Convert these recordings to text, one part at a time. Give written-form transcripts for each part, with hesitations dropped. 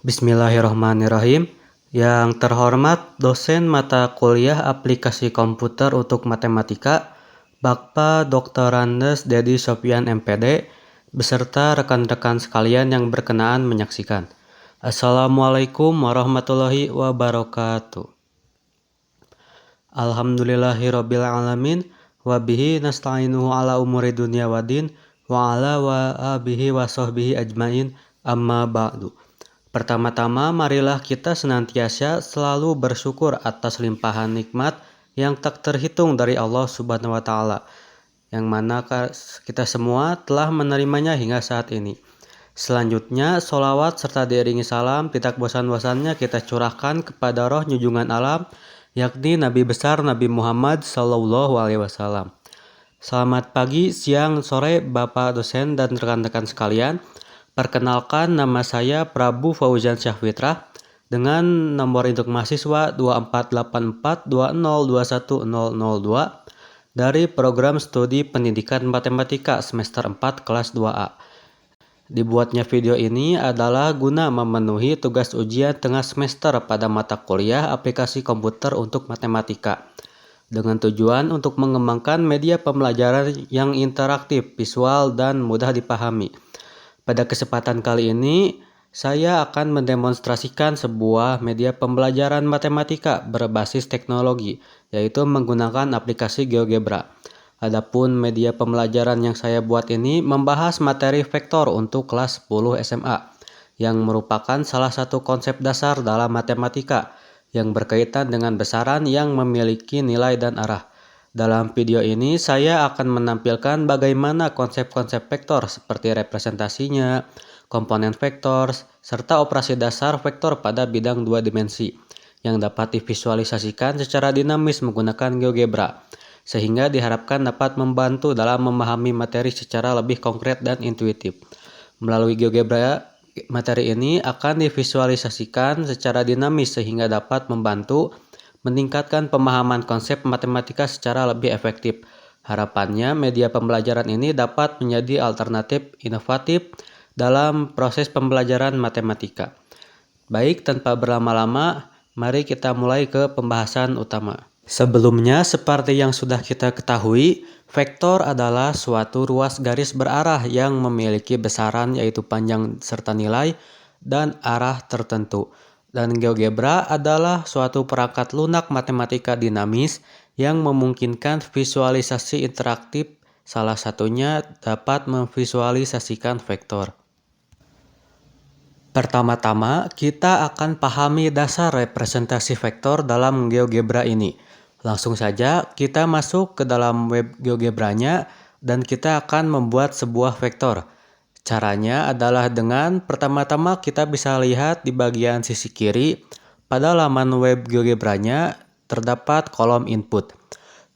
Bismillahirrahmanirrahim. Yang terhormat dosen mata kuliah aplikasi komputer untuk matematika, Bapak Dr. Andes Dedi Sofyan MPD, beserta rekan-rekan sekalian yang berkenaan menyaksikan. Assalamualaikum warahmatullahi wabarakatuh. Alhamdulillahirabbil alamin wa bihi nasta'inuhu ala umuri dunya waddin wa ala wa bihi wa sahbihi ajmain amma ba'du. Pertama-tama, marilah kita senantiasa selalu bersyukur atas limpahan nikmat yang tak terhitung dari Allah Subhanahu wa Ta'ala, yang mana kita semua telah menerimanya hingga saat ini. Selanjutnya, sholawat serta diiringi salam tidak bosan-bosannya kita curahkan kepada roh junjungan alam, yakni Nabi besar Nabi Muhammad Sallallahu Alaihi Wasallam. Selamat pagi, siang, sore, Bapak dosen dan rekan-rekan sekalian. Perkenalkan, nama saya Prabu Fauzan Syahfitra dengan nomor induk mahasiswa 248420210002 dari program studi pendidikan matematika semester 4 kelas 2A. Dibuatnya video ini adalah guna memenuhi tugas ujian tengah semester pada mata kuliah aplikasi komputer untuk matematika, dengan tujuan untuk mengembangkan media pembelajaran yang interaktif, visual, dan mudah dipahami. Pada kesempatan kali ini, saya akan mendemonstrasikan sebuah media pembelajaran matematika berbasis teknologi, yaitu menggunakan aplikasi GeoGebra. Adapun media pembelajaran yang saya buat ini membahas materi vektor untuk kelas 10 SMA, yang merupakan salah satu konsep dasar dalam matematika yang berkaitan dengan besaran yang memiliki nilai dan arah. Dalam video ini saya akan menampilkan bagaimana konsep-konsep vektor seperti representasinya, komponen vektor, serta operasi dasar vektor pada bidang dua dimensi yang dapat divisualisasikan secara dinamis menggunakan GeoGebra, sehingga diharapkan dapat membantu dalam memahami materi secara lebih konkret dan intuitif. Melalui GeoGebra, materi ini akan divisualisasikan secara dinamis sehingga dapat membantu meningkatkan pemahaman konsep matematika secara lebih efektif. Harapannya, media pembelajaran ini dapat menjadi alternatif inovatif dalam proses pembelajaran matematika. Baik, tanpa berlama-lama, mari kita mulai ke pembahasan utama. Sebelumnya, seperti yang sudah kita ketahui, vektor adalah suatu ruas garis berarah yang memiliki besaran yaitu panjang serta nilai dan arah tertentu. Dan GeoGebra adalah suatu perangkat lunak matematika dinamis yang memungkinkan visualisasi interaktif, salah satunya dapat memvisualisasikan vektor. Pertama-tama, kita akan pahami dasar representasi vektor dalam GeoGebra ini. Langsung saja kita masuk ke dalam web GeoGebranya dan kita akan membuat sebuah vektor. Caranya adalah dengan pertama-tama kita bisa lihat di bagian sisi kiri pada laman web GeoGebranya terdapat kolom input.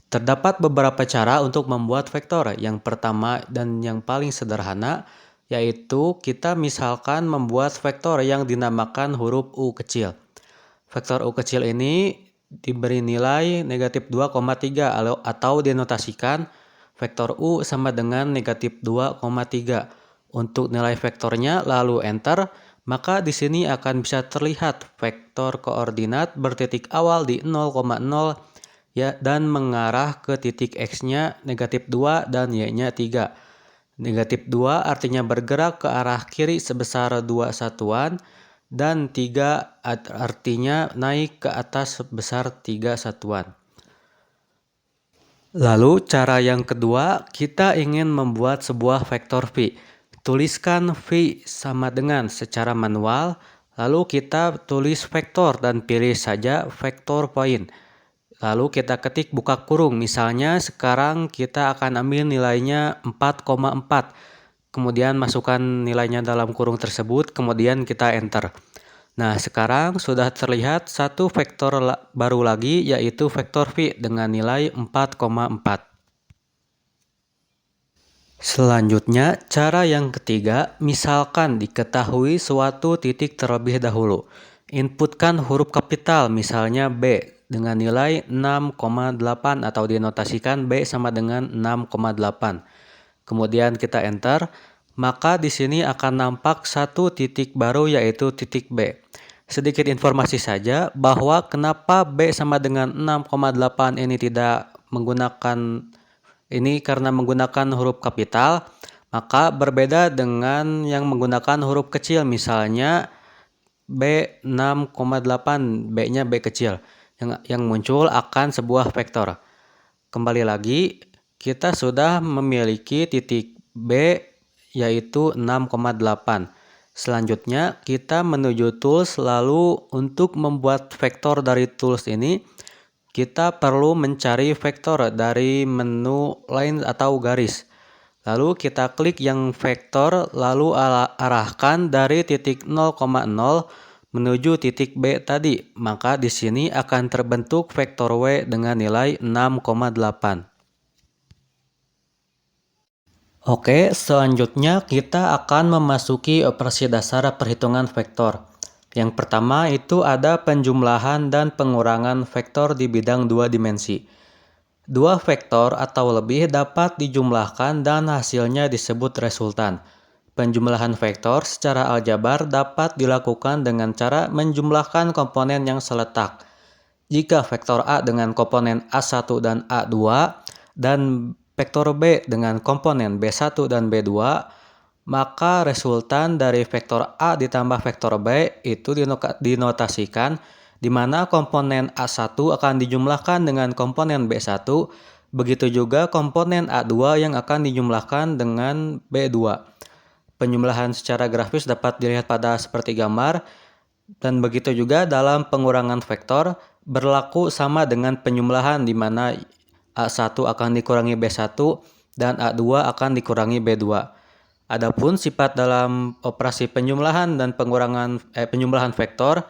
Terdapat beberapa cara untuk membuat vektor. Yang pertama dan yang paling sederhana yaitu kita misalkan membuat vektor yang dinamakan huruf U kecil. Vektor U kecil ini diberi nilai negatif 2,3 atau dinotasikan vektor U sama dengan negatif 2,3. Untuk nilai vektornya lalu enter, maka di sini akan bisa terlihat vektor koordinat bertitik awal di 0,0 ya, dan mengarah ke titik X-nya negatif 2 dan Y-nya 3. Negatif 2 artinya bergerak ke arah kiri sebesar 2 satuan dan 3 artinya naik ke atas sebesar 3 satuan. Lalu cara yang kedua, kita ingin membuat sebuah vektor V. Tuliskan V sama dengan secara manual, lalu kita tulis vektor dan pilih saja vektor point. Lalu kita ketik buka kurung, misalnya sekarang kita akan ambil nilainya 4,4. Kemudian masukkan nilainya dalam kurung tersebut, kemudian kita enter. Nah, sekarang sudah terlihat satu vektor baru lagi, yaitu vektor V dengan nilai 4,4. Selanjutnya, cara yang ketiga, misalkan diketahui suatu titik terlebih dahulu. Inputkan huruf kapital, misalnya B, dengan nilai 6,8 atau dinotasikan B sama dengan 6,8. Kemudian kita enter, maka di sini akan nampak satu titik baru yaitu titik B. Sedikit informasi saja bahwa kenapa B sama dengan 6,8 ini tidak menggunakan ini karena menggunakan huruf kapital, maka berbeda dengan yang menggunakan huruf kecil, misalnya B 6,8, B-nya B kecil, yang muncul akan sebuah vektor. Kembali lagi, kita sudah memiliki titik B yaitu 6,8. Selanjutnya kita menuju tools, lalu untuk membuat vektor dari tools ini kita perlu mencari vektor dari menu line atau garis. Lalu kita klik yang vektor, lalu arahkan dari titik 0,0 menuju titik B tadi. Maka di sini akan terbentuk vektor W dengan nilai 6,8. Oke, selanjutnya kita akan memasuki operasi dasar perhitungan vektor. Yang pertama itu ada penjumlahan dan pengurangan vektor di bidang 2 dimensi. Dua vektor atau lebih dapat dijumlahkan dan hasilnya disebut resultan. Penjumlahan vektor secara aljabar dapat dilakukan dengan cara menjumlahkan komponen yang seletak. Jika vektor A dengan komponen A1 dan A2 dan vektor B dengan komponen B1 dan B2, maka resultan dari vektor A ditambah vektor B itu dinotasikan di mana komponen A1 akan dijumlahkan dengan komponen B1, begitu juga komponen A2 yang akan dijumlahkan dengan B2. Penjumlahan secara grafis dapat dilihat pada seperti gambar, dan begitu juga dalam pengurangan vektor berlaku sama dengan penjumlahan di mana A1 akan dikurangi B1 dan A2 akan dikurangi B2. Adapun sifat dalam operasi penjumlahan dan penjumlahan vektor,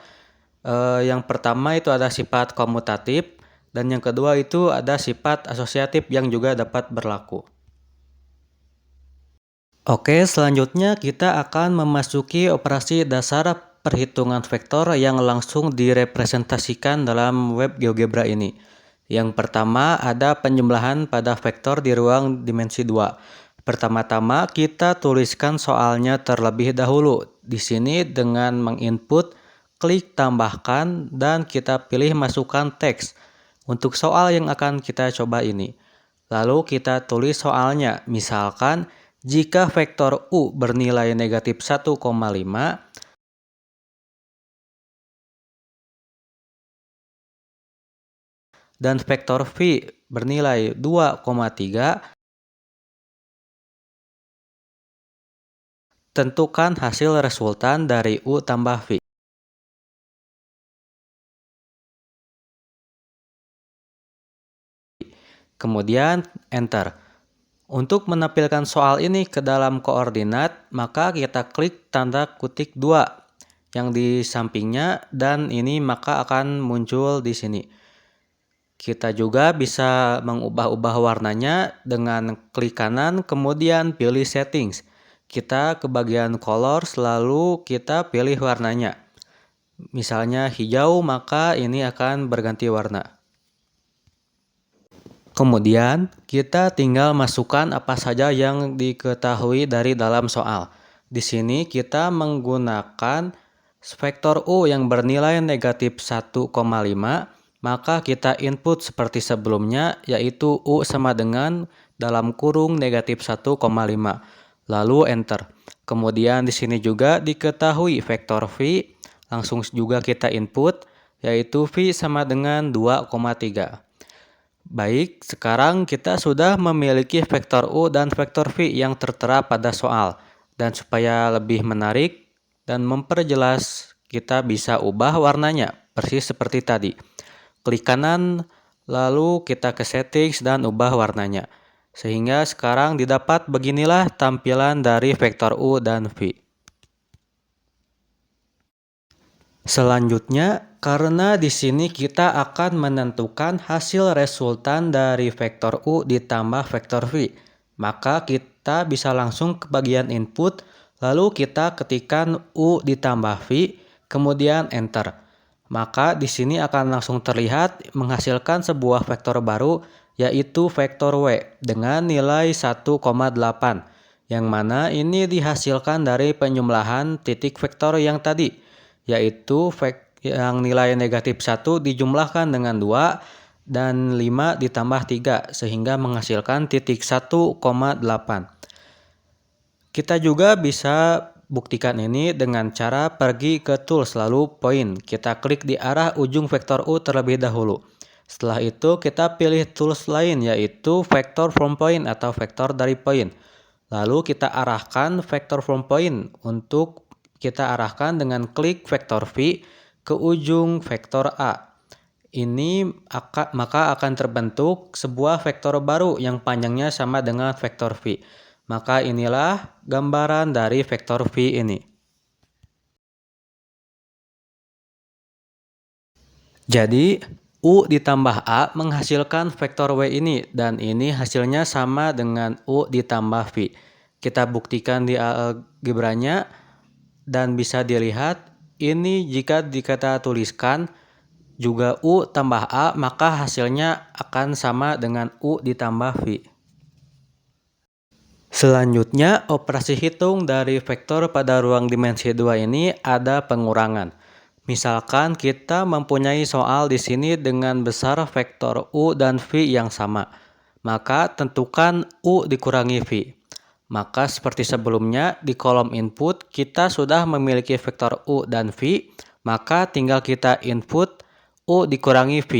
yang pertama itu ada sifat komutatif dan yang kedua itu ada sifat asosiatif yang juga dapat berlaku. Oke, selanjutnya kita akan memasuki operasi dasar perhitungan vektor yang langsung direpresentasikan dalam web GeoGebra ini. Yang pertama ada penjumlahan pada vektor di ruang dimensi 2. Pertama-tama kita tuliskan soalnya terlebih dahulu. Di sini dengan menginput, klik tambahkan dan kita pilih masukkan teks untuk soal yang akan kita coba ini. Lalu kita tulis soalnya, misalkan jika vektor U bernilai negatif 1,5 dan vektor V bernilai 2,3, tentukan hasil resultan dari U tambah V. Kemudian enter. Untuk menampilkan soal ini ke dalam koordinat, maka kita klik tanda kutip 2 yang di sampingnya dan ini maka akan muncul di sini. Kita juga bisa mengubah-ubah warnanya dengan klik kanan kemudian pilih settings. Kita ke bagian colors lalu kita pilih warnanya. Misalnya hijau, maka ini akan berganti warna. Kemudian kita tinggal masukkan apa saja yang diketahui dari dalam soal. Di sini kita menggunakan vektor U yang bernilai negatif 1,5, maka kita input seperti sebelumnya yaitu U sama dengan dalam kurung negatif 1,5. Lalu enter. Kemudian di sini juga diketahui vektor V, langsung juga kita input yaitu V sama dengan 2,3. Baik, sekarang kita sudah memiliki vektor U dan vektor V yang tertera pada soal. Dan supaya lebih menarik dan memperjelas, kita bisa ubah warnanya, persis seperti tadi. Klik kanan, lalu kita ke settings dan ubah warnanya. Sehingga sekarang didapat beginilah tampilan dari vektor U dan V. Selanjutnya, karena di sini kita akan menentukan hasil resultan dari vektor U ditambah vektor V, maka kita bisa langsung ke bagian input, lalu kita ketikkan U ditambah V, kemudian enter. Maka di sini akan langsung terlihat menghasilkan sebuah vektor baru, yaitu vektor W dengan nilai 1,8. yang mana ini dihasilkan dari penjumlahan titik vektor yang tadi, yaitu yang nilai negatif 1 dijumlahkan dengan 2 dan 5 ditambah 3 sehingga menghasilkan titik 1,8. Kita juga bisa buktikan ini dengan cara pergi ke tools lalu point. Kita klik di arah ujung vektor U terlebih dahulu. Setelah itu kita pilih tools lain yaitu vector from point atau vektor dari point. Lalu kita arahkan vector from point untuk kita arahkan dengan klik vektor V ke ujung vektor A. Ini maka akan terbentuk sebuah vektor baru yang panjangnya sama dengan vektor V. Maka inilah gambaran dari vektor V ini. Jadi U ditambah A menghasilkan vektor W ini dan ini hasilnya sama dengan U ditambah V. Kita buktikan di algebranya dan bisa dilihat ini jika kita tuliskan juga U tambah A maka hasilnya akan sama dengan U ditambah V. Selanjutnya, operasi hitung dari vektor pada ruang dimensi 2 ini ada pengurangan. Misalkan kita mempunyai soal di sini dengan besar vektor U dan V yang sama. Maka tentukan U dikurangi V. Maka seperti sebelumnya di kolom input kita sudah memiliki vektor U dan V. Maka tinggal kita input U dikurangi V.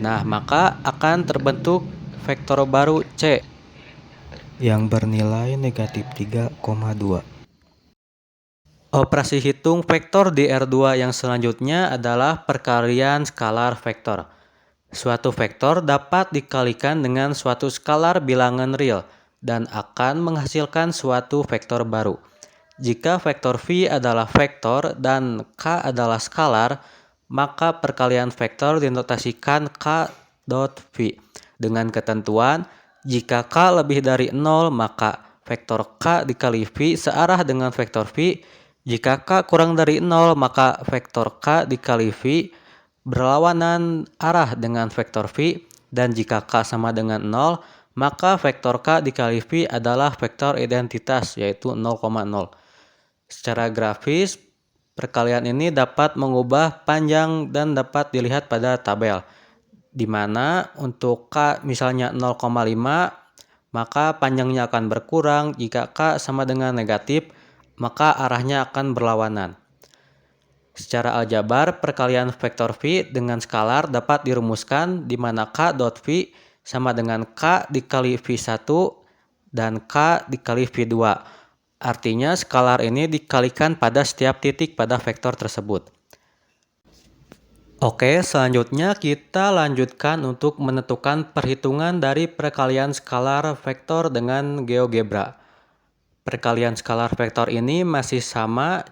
Nah, maka akan terbentuk vektor baru C yang bernilai negatif 3,2. Operasi hitung vektor di R2 yang selanjutnya adalah perkalian skalar vektor. Suatu vektor dapat dikalikan dengan suatu skalar bilangan real dan akan menghasilkan suatu vektor baru. Jika vektor V adalah vektor dan K adalah skalar, maka perkalian vektor dinotasikan K dot V dengan ketentuan jika K lebih dari 0 maka vektor K dikali V searah dengan vektor V. Jika K kurang dari 0 maka vektor K dikali V berlawanan arah dengan vektor V, dan jika K sama dengan 0 maka vektor K dikali V adalah vektor identitas yaitu 0,0. Secara grafis, perkalian ini dapat mengubah panjang dan dapat dilihat pada tabel, di mana untuk K misalnya 0,5, maka panjangnya akan berkurang. Jika K sama dengan negatif, maka arahnya akan berlawanan. Secara aljabar, perkalian vektor V dengan skalar dapat dirumuskan di mana K dot V sama dengan K dikali V1 dan K dikali V2. Artinya skalar ini dikalikan pada setiap titik pada vektor tersebut. Oke, selanjutnya kita lanjutkan untuk menentukan perhitungan dari perkalian skalar vektor dengan GeoGebra. Perkalian skalar vektor ini masih sama,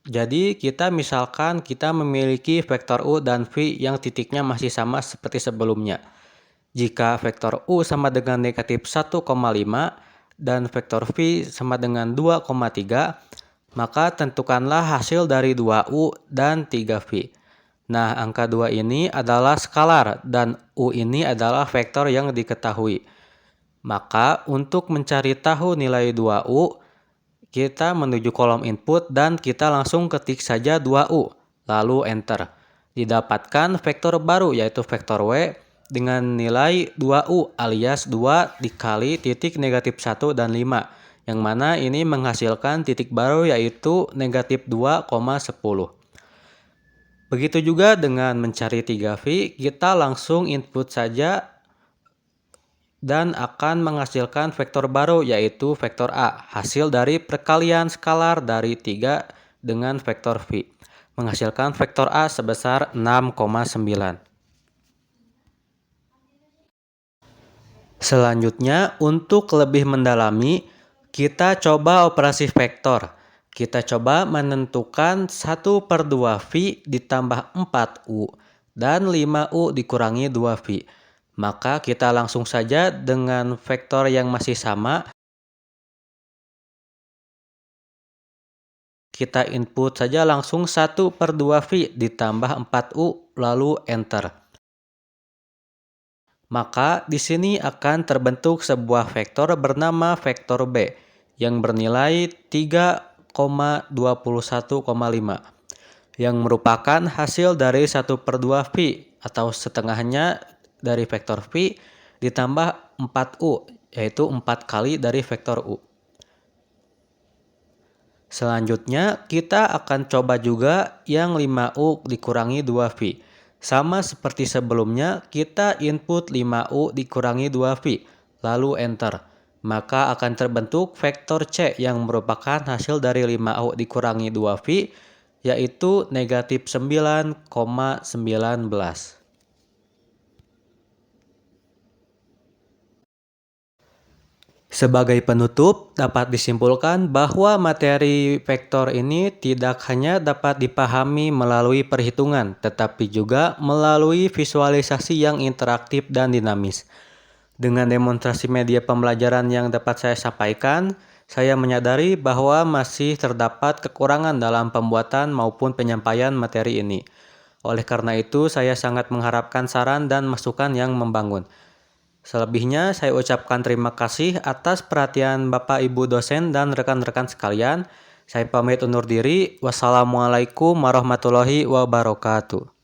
jadi kita misalkan kita memiliki vektor U dan V yang titiknya masih sama seperti sebelumnya. Jika vektor U sama dengan negatif 1,5 dan vektor V sama dengan 2,3, maka tentukanlah hasil dari 2U dan 3V. Nah, angka 2 ini adalah skalar dan U ini adalah vektor yang diketahui. Maka untuk mencari tahu nilai 2U, kita menuju kolom input dan kita langsung ketik saja 2U, lalu enter. Didapatkan vektor baru yaitu vektor W dengan nilai 2U alias 2 dikali titik negatif 1 dan 5, yang mana ini menghasilkan titik baru yaitu negatif 2,10. Begitu juga dengan mencari 3V, kita langsung input saja dan akan menghasilkan vektor baru yaitu vektor A, hasil dari perkalian skalar dari 3 dengan vektor V, menghasilkan vektor A sebesar 6,9. Selanjutnya, untuk lebih mendalami, kita coba operasi vektor. Kita coba menentukan 1/2V ditambah 4U dan 5U dikurangi 2V. Maka kita langsung saja dengan vektor yang masih sama, kita input saja langsung 1/2V ditambah 4U lalu enter. Maka di sini akan terbentuk sebuah vektor bernama vektor B yang bernilai 3,21,5 yang merupakan hasil dari 1/2 phi atau setengahnya dari vektor phi ditambah 4U, yaitu 4 kali dari vektor U. Selanjutnya kita akan coba juga yang 5U dikurangi 2 phi. Sama seperti sebelumnya, kita input 5U dikurangi 2 phi, lalu enter. Maka akan terbentuk vektor C yang merupakan hasil dari 5U dikurangi 2 phi, yaitu negatif 9,19. Sebagai penutup, dapat disimpulkan bahwa materi vektor ini tidak hanya dapat dipahami melalui perhitungan, tetapi juga melalui visualisasi yang interaktif dan dinamis. Dengan demonstrasi media pembelajaran yang dapat saya sampaikan, saya menyadari bahwa masih terdapat kekurangan dalam pembuatan maupun penyampaian materi ini. Oleh karena itu, saya sangat mengharapkan saran dan masukan yang membangun. Selebihnya, saya ucapkan terima kasih atas perhatian Bapak Ibu dosen dan rekan-rekan sekalian. Saya pamit undur diri. Wassalamualaikum warahmatullahi wabarakatuh.